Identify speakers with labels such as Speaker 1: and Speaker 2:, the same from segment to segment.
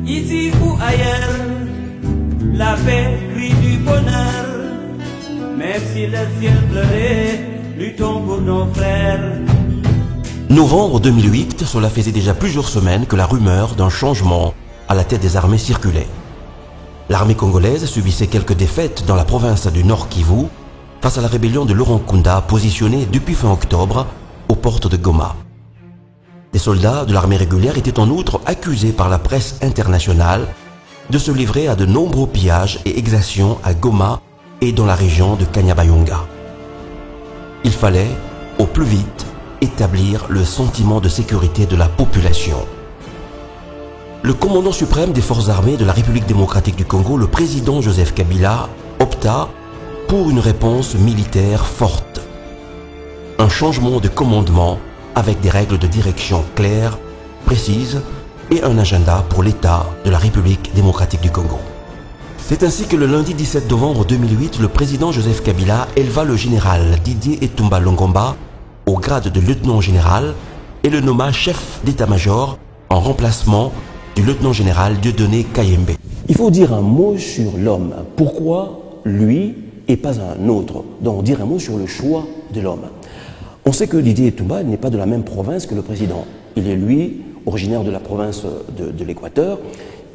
Speaker 1: Ici ou ailleurs, la paix crie du bonheur. Même si le ciel pleurait, luttons pour nos frères.
Speaker 2: Novembre 2008, cela faisait déjà plusieurs semaines que la rumeur d'un changement à la tête des armées circulait. L'armée congolaise subissait quelques défaites dans la province du Nord Kivu face à la rébellion de Laurent Nkunda positionnée depuis fin octobre aux portes de Goma. Des soldats de l'armée régulière étaient en outre accusés par la presse internationale de se livrer à de nombreux pillages et exactions à Goma et dans la région de Kanyabayonga. Il fallait, au plus vite, établir le sentiment de sécurité de la population. Le commandant suprême des forces armées de la République démocratique du Congo, le président Joseph Kabila, opta pour une réponse militaire forte. Un changement de commandement avec des règles de direction claires, précises et un agenda pour l'État de la République démocratique du Congo. C'est ainsi que le lundi 17 novembre 2008, le président Joseph Kabila éleva le général Didier Etumba Longomba au grade de lieutenant-général et le nomma chef d'état-major en remplacement du lieutenant-général Dieudonné Kayembe.
Speaker 3: Il faut dire un mot sur l'homme. Pourquoi lui et pas un autre? Donc dire un mot sur le choix de l'homme. On sait que Didier Etumba n'est pas de la même province que le président. Il est lui, originaire de la province de l'Équateur.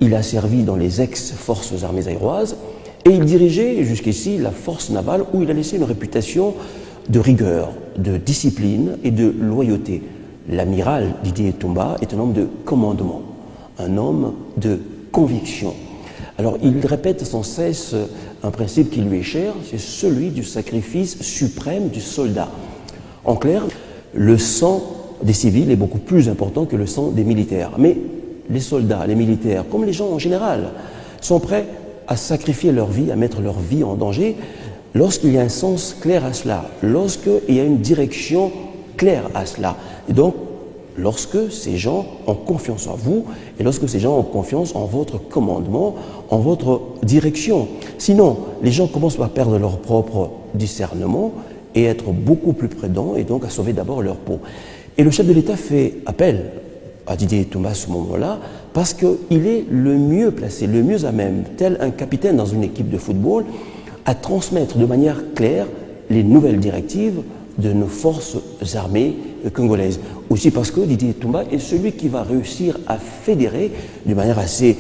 Speaker 3: Il a servi dans les ex-forces armées zaïroises et il dirigeait jusqu'ici la force navale où il a laissé une réputation de rigueur, de discipline et de loyauté. L'amiral Didier Etumba est un homme de commandement, un homme de conviction. Alors il répète sans cesse un principe qui lui est cher, c'est celui du sacrifice suprême du soldat. En clair, le sang des civils est beaucoup plus important que le sang des militaires. Mais les soldats, les militaires, comme les gens en général, sont prêts à sacrifier leur vie, à mettre leur vie en danger lorsqu'il y a un sens clair à cela, lorsqu'il y a une direction claire à cela. Et donc, lorsque ces gens ont confiance en vous et lorsque ces gens ont confiance en votre commandement, en votre direction. Sinon, les gens commencent par perdre leur propre discernement et être beaucoup plus prudents et donc à sauver d'abord leur peau. Et le chef de l'État fait appel à Didier Etumba à ce moment-là parce qu'il est le mieux placé, le mieux à même, tel un capitaine dans une équipe de football, à transmettre de manière claire les nouvelles directives de nos forces armées congolaises. Aussi parce que Didier Etumba est celui qui va réussir à fédérer de manière assez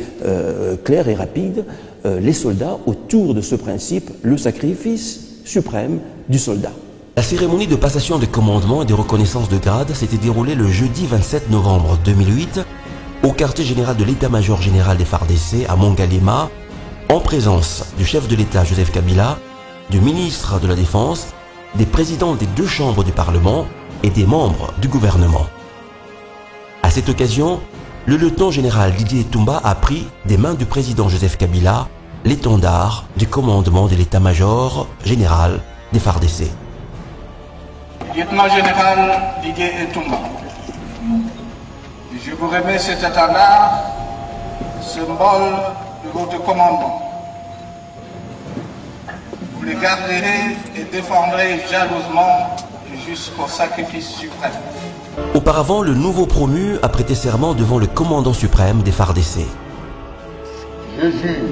Speaker 3: claire et rapide les soldats autour de ce principe, le sacrifice suprême du soldat.
Speaker 2: La cérémonie de passation de commandement et de reconnaissance de grade s'était déroulée le jeudi 27 novembre 2008 au quartier général de l'état-major général des FARDC à Mongalema, en présence du chef de l'État Joseph Kabila, du ministre de la Défense, des présidents des deux chambres du Parlement et des membres du gouvernement. À cette occasion, le lieutenant-général Didier Etumba a pris des mains du président Joseph Kabila l'étendard du commandement de l'état-major général des FARDC.
Speaker 4: Lieutenant-général Didier Etumba, je vous remets cet étendard, symbole de votre commandement. Vous le garderez et défendrez jalousement jusqu'au sacrifice suprême.
Speaker 2: Auparavant, le nouveau promu a prêté serment devant le commandant suprême des FARDC.
Speaker 5: Je jure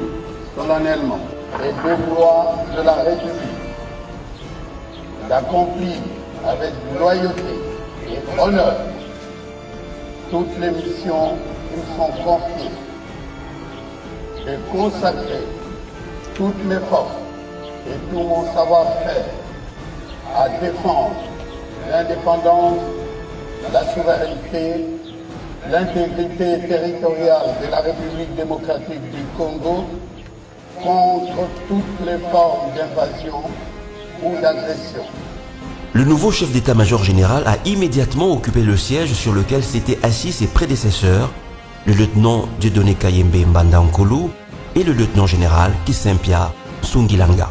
Speaker 5: solennellement et de loi de la République d'accomplir avec loyauté et honneur toutes les missions qui me sont confiées et consacrer toutes mes forces et tout mon savoir-faire à défendre l'indépendance, la souveraineté, l'intégrité territoriale de la République démocratique du Congo contre toutes les formes d'invasion ou d'agression.
Speaker 2: Le nouveau chef d'état-major général a immédiatement occupé le siège sur lequel s'étaient assis ses prédécesseurs, le lieutenant Dieudonné Kayembe Mbanda Nkulu et le lieutenant-général Kisempia Sungilanga.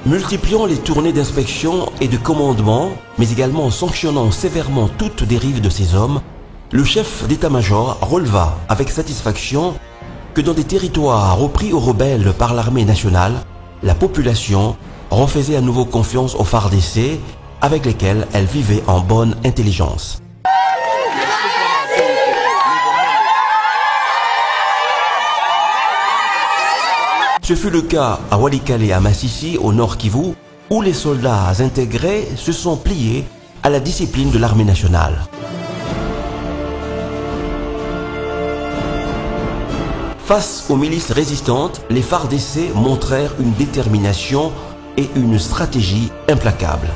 Speaker 2: Multipliant les tournées d'inspection et de commandement, mais également sanctionnant sévèrement toute dérive de ces hommes, le chef d'état-major releva avec satisfaction que dans des territoires repris aux rebelles par l'armée nationale, la population refaisait à nouveau confiance aux FARDC avec lesquels elle vivait en bonne intelligence. Ce fut le cas à Walikale et à Massissi, au Nord Kivu, où les soldats intégrés se sont pliés à la discipline de l'armée nationale. Face aux milices résistantes, les FARDC montrèrent une détermination et une stratégie implacables.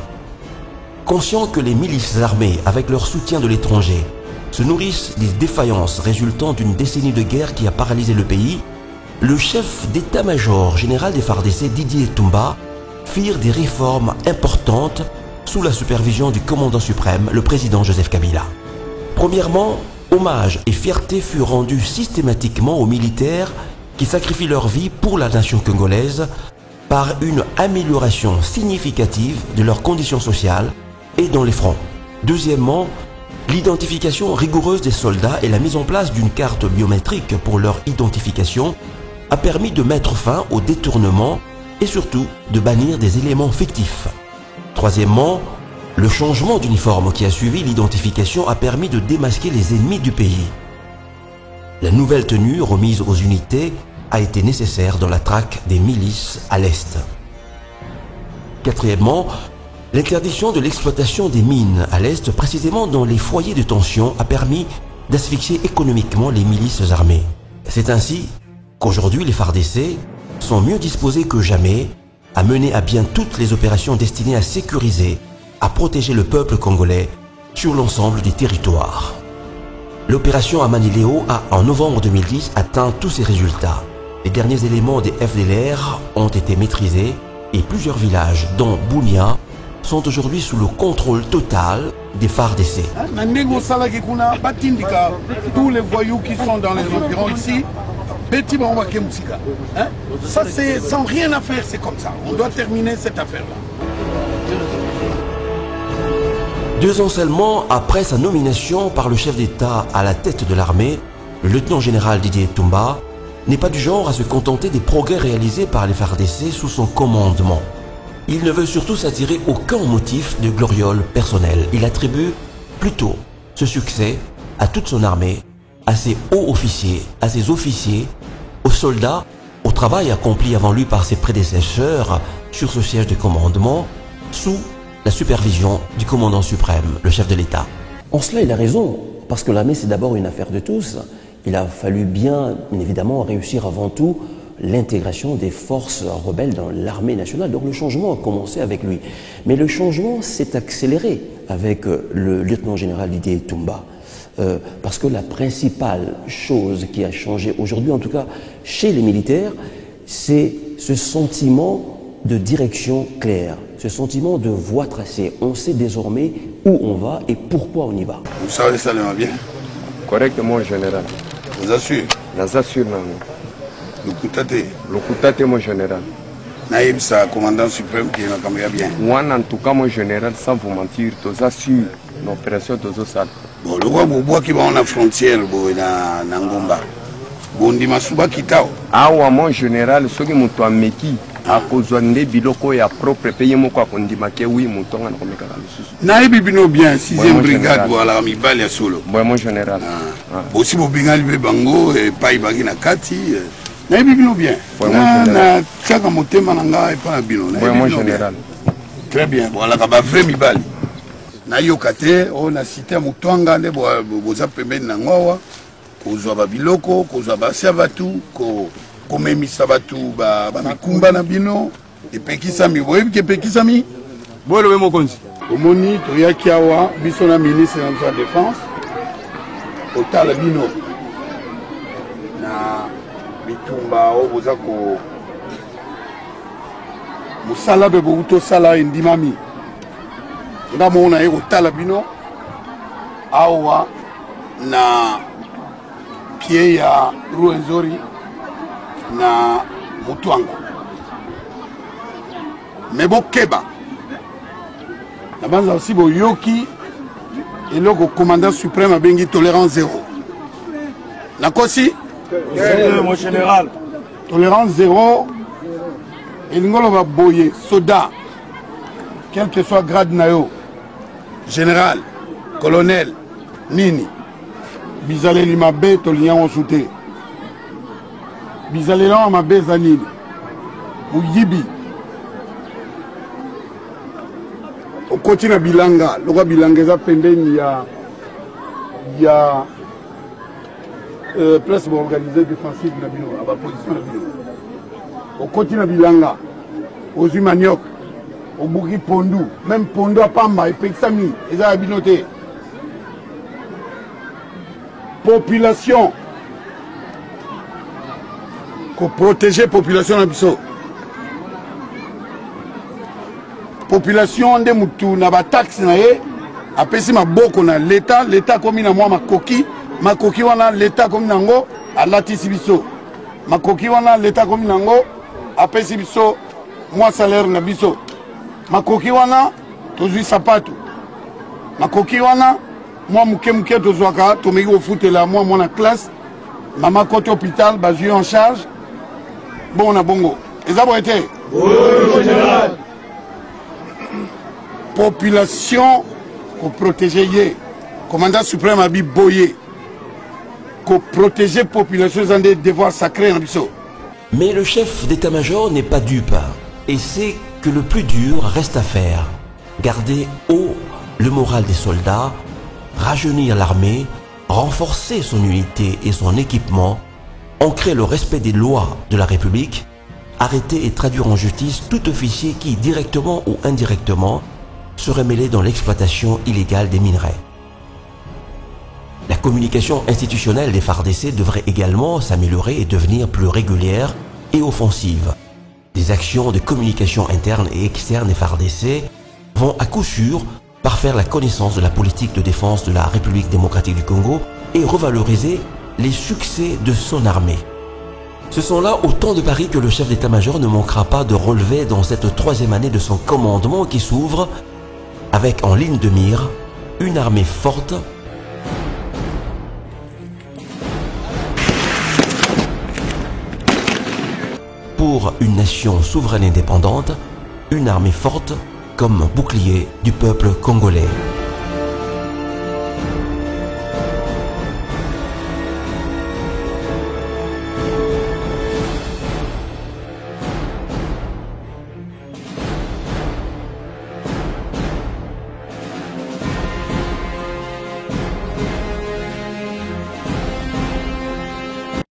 Speaker 2: Conscients que les milices armées, avec leur soutien de l'étranger, se nourrissent des défaillances résultant d'une décennie de guerre qui a paralysé le pays, le chef d'état-major général des FARDC, Didier Etumba, firent des réformes importantes sous la supervision du commandant suprême, le président Joseph Kabila. Premièrement, hommage et fierté furent rendus systématiquement aux militaires qui sacrifient leur vie pour la nation congolaise par une amélioration significative de leurs conditions sociales et dans les fronts. Deuxièmement, l'identification rigoureuse des soldats et la mise en place d'une carte biométrique pour leur identification a permis de mettre fin au détournement et surtout de bannir des éléments fictifs. Troisièmement, le changement d'uniforme qui a suivi l'identification a permis de démasquer les ennemis du pays. La nouvelle tenue remise aux unités a été nécessaire dans la traque des milices à l'Est. Quatrièmement, l'interdiction de l'exploitation des mines à l'Est, précisément dans les foyers de tension, a permis d'asphyxier économiquement les milices armées. C'est ainsi qu'aujourd'hui les FARDC sont mieux disposés que jamais à mener à bien toutes les opérations destinées à sécuriser, à protéger le peuple congolais sur l'ensemble du territoire. L'opération Amanileo a, en novembre 2010, atteint tous ses résultats. Les derniers éléments des FDLR ont été maîtrisés et plusieurs villages, dont Bunia, sont aujourd'hui sous le contrôle total des FARDC.
Speaker 5: Tous les voyous qui sont dans les environs ici, ça c'est sans rien à faire, c'est comme ça. On doit terminer cette affaire-là.
Speaker 2: 2 ans seulement après sa nomination par le chef d'État à la tête de l'armée, le lieutenant-général Didier Etumba n'est pas du genre à se contenter des progrès réalisés par les FARDC sous son commandement. Il ne veut surtout s'attirer aucun motif de gloriole personnelle. Il attribue plutôt ce succès à toute son armée, à ses hauts officiers, à ses officiers, aux soldats, au travail accompli avant lui par ses prédécesseurs sur ce siège de commandement, sous la supervision du commandant suprême, le chef de l'État.
Speaker 3: En cela, il a raison, parce que l'armée, c'est d'abord une affaire de tous. Il a fallu bien évidemment réussir avant tout l'intégration des forces rebelles dans l'armée nationale. Donc le changement a commencé avec lui. Mais le changement s'est accéléré avec le lieutenant-général Didier Etumba. Parce que la principale chose qui a changé aujourd'hui, en tout cas chez les militaires, c'est ce sentiment de direction claire, ce sentiment de voie tracée. On sait désormais où on va et pourquoi on y va.
Speaker 5: Vous savez ça bien?
Speaker 6: Correctement, général.
Speaker 5: Vous assure?
Speaker 6: Nous assure, non.
Speaker 5: Le
Speaker 6: Kutate, mon général.
Speaker 5: Naïb, ça, commandant suprême qui m'a cambié bien.
Speaker 6: Moi, en tout cas, mon général, sans vous mentir, nous assure l'opération de Zosal.
Speaker 5: Bon, le roi Bobois qui va en la frontière, dans Ngomba. Bon, dit Masuba Kitao.
Speaker 6: Ah, ouais, mon général, ce qui m'a meki. A cause de biloko ya propre pays mo kwa kondimake oui mutonga na komeka kamisu.
Speaker 5: Naïb bino bien 6e brigade voilà mi bali ya solo.
Speaker 6: Bon mon général.
Speaker 5: Aussi bo bingali be bango et pai bagi na kati. Naïb bino bien. Na chaka motema na nga et pas na bino.
Speaker 6: Bon mon général.
Speaker 5: Très bien. Voilà ka ba vrai mi bali. Na yo kate on a cité mutonga nde bo za pembeni na ngowa. Kozwa ba biloko, kozwa ba savatu ko komemisa batu bamikumba na bino epekisami boyebi ke epekisami bolobe mokonzi omoni toyaki awa biso na ministre ya la défense otala bino na bitumba oyo boza ko mosala mpe bokutosala endimami nga mona ye kotala bino awa na pie ya Ruwenzori na Mutwango mais bokeba na banza aussi boyoki eloko commandant suprême abengi tolérance zéro nakosi
Speaker 7: mon général
Speaker 5: tolérance zéro elingolo ba boye soda quel que soit grade na yo général colonel nini bizaleli mabe tolinyango sute bizalela mabe za nini Yibi. Au continent Bilanga, le Bilanga est pendant il y a place pour organiser défensive de la position de Bilo. Au continent Bilanga, aux Humaniok, au Bougui Pondou, même Pondou à Pamba et Pexami, ils ont habinoté. Population, pour protéger la population de Bisso. Population de Moutou, n'a pas taxe, après si ma boko na l'État comme na moi ma coquille wana l'État comme nango à latisibiso. Ma coquille wana l'État comme nango après si biso moi salaire na biso. Ma coquille wana tozui sapato. Ma coquille wana moi muke tozwaka tomeki au foot là moi na classe. Maman côté hôpital ba j'ai en charge. Bon na bongo. Ezabo été. Oui, général. Population pour protéger les commandant suprême Abi Boye pour protéger la population dans des devoirs sacrés.
Speaker 2: Mais le chef d'état-major n'est pas dupe et sait que le plus dur reste à faire. Garder haut le moral des soldats, rajeunir l'armée, renforcer son unité et son équipement, ancrer le respect des lois de la République, arrêter et traduire en justice tout officier qui, directement ou indirectement, serait mêlé dans l'exploitation illégale des minerais. La communication institutionnelle des FARDC devrait également s'améliorer et devenir plus régulière et offensive. Des actions de communication interne et externe des FARDC vont à coup sûr parfaire la connaissance de la politique de défense de la République démocratique du Congo et revaloriser les succès de son armée. Ce sont là autant de paris que le chef d'état-major ne manquera pas de relever dans cette troisième année de son commandement qui s'ouvre avec en ligne de mire une armée forte, pour une nation souveraine et indépendante, une armée forte comme bouclier du peuple congolais.